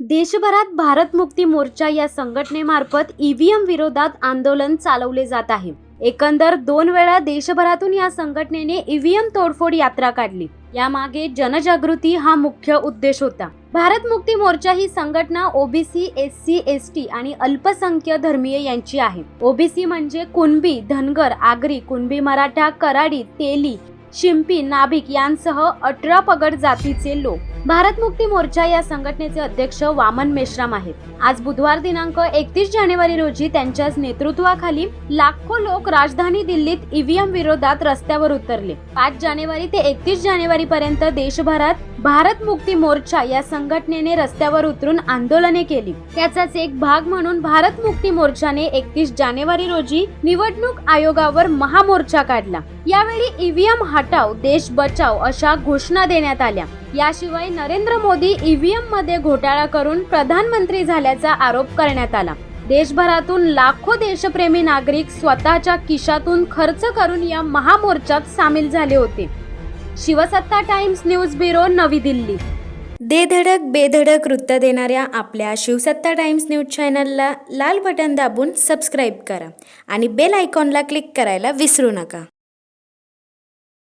देशभरात भारत मुक्ती मोर्चा या संघटनेमार्फत ईव्हीएम विरोधात आंदोलन चालवले जात आहे। एकंदर 2 वेळा देशभरातून या संघटनेने ईव्हीएम तोडफोड यात्रा काढली। यामागे जनजागृती हा मुख्य उद्देश होता। भारत मुक्ती मोर्चा ही संघटना ओबीसी, एससी, एसटी आणि अल्पसंख्य धर्मीय यांची आहे। ओबीसी म्हणजे कुणबी, धनगर, आगरी, कुणबी मराठा, कराडी, तेली, शिंपी, नाभिक यांसह 18 पगड जातीचे लोक। भारत मुक्ती मोर्चा या संघटनेचे अध्यक्ष वामन मेश्राम आहेत। आज बुधवार दिनांक 31 जानेवारी रोजी त्यांच्याच नेतृत्वाखाली लाखो लोक राजधानी दिल्लीत ईव्हीएम विरोधात रस्त्यावर उतरले। 5 जानेवारी ते 31 जानेवारी पर्यंत देशभरात भारत मुक्ती मोर्चा या संघटनेने रस्त्यावर उतरून आंदोलने केली। त्याचाच एक भाग म्हणून भारत मुक्ती मोर्चाने 31 जानेवारी रोजी निवडणूक आयोगावर महामोर्चा काढला। यावेळी ईव्हीएम हटाव, देश बचाव अशा घोषणा देण्यात आल्या। याशिवाय नरेंद्र मोदी ईव्हीएम मध्ये घोटाळा करून प्रधानमंत्री झाल्याचा आरोप करण्यात आला। देशभरातून लाखो देशप्रेमी नागरिक स्वतःच्या खिशातून खर्च करून या महामोर्चात सामील झाले होते। शिवसत्ता टाइम्स न्यूज ब्युरो, नवी दिल्ली। दे धडक बेधडक वृत्त देणाऱ्या आपल्या शिवसत्ता टाइम्स न्यूज चॅनलला लाल बटन दाबून सबस्क्राईब करा आणि बेल आयकॉनला क्लिक करायला विसरू नका।